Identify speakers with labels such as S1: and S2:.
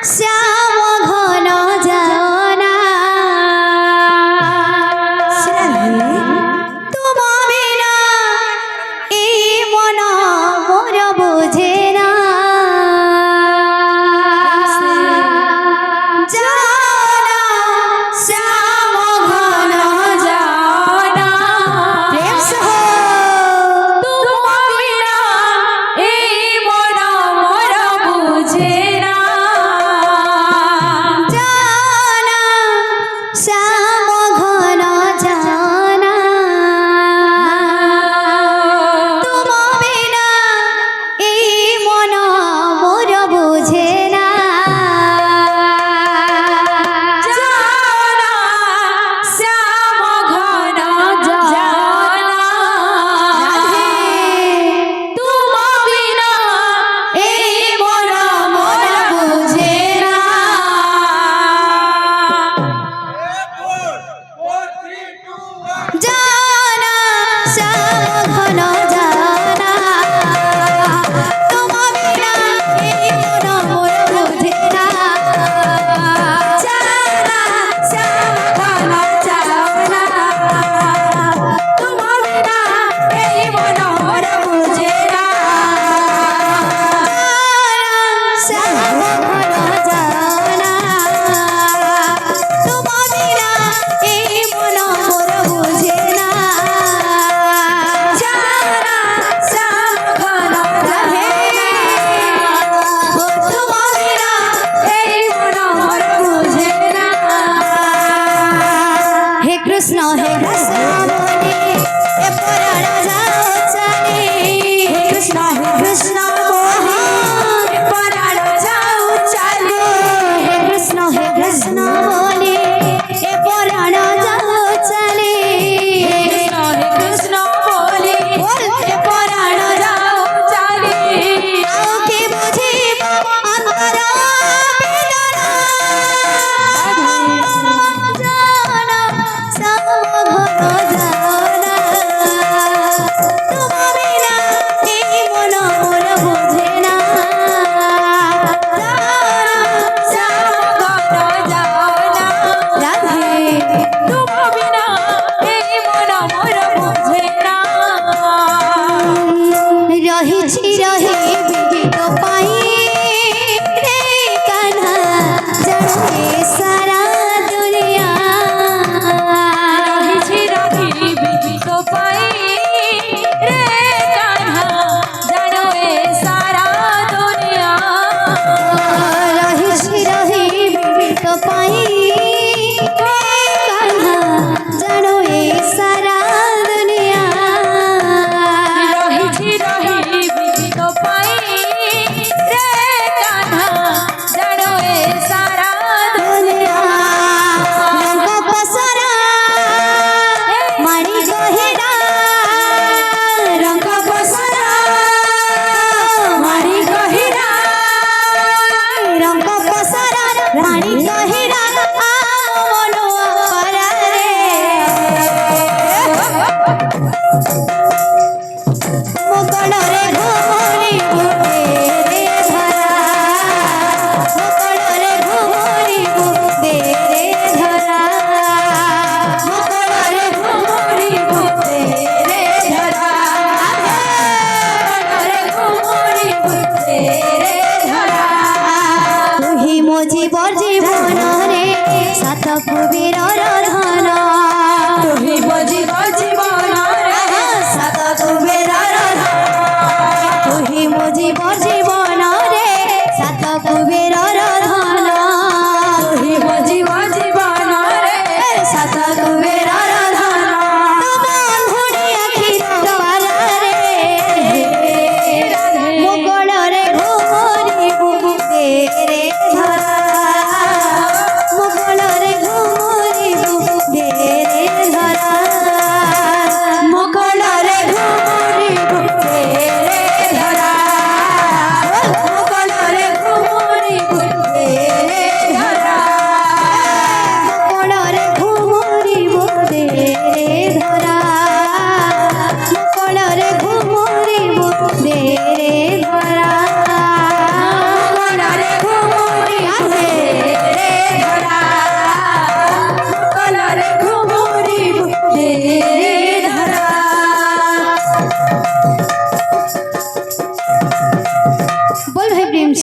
S1: শ্যাম ঘন যাওনা তোমা বিনা এই মন মোর বুঝে না যাওনা শ্যাম ঘন যাওনা প্রেম সহ তোমা বিনা এই মন মোর বুঝে না জানা শ্যাম ঘন জানা তোমা বিনা এই মন মোর বুঝে না জানা শ্যাম ঘন জানা তোমা বিনা এই মন মোর বুঝে না জানা শ্যাম ঘন জানা তোমা বিনা এই মন মোর বুঝে না জানা শ্যাম ঘন জানা তোমা বিনা এই মন মোর বুঝে না শ্যাম ঘন জানা তোমা বিনা এই মন মোর বুঝে না জানা শ্যাম ঘন জানা তোমা বিনা এই মন মোর বুঝে না হে কৃষ্ণ বলে এ পরাণ যাও চলে হে কৃষ্ণ বলে এ পরাণ যাও চলে হে কৃষ্ণ বলে এ পরাণ যাও চলে হে কৃষ্ণ বলে এ পরাণ যাও চলে কাউকে বুঝিব অন্তর বেদনা জানা শ্যাম ঘন জানা তোমা বিনা এই মন মোর রে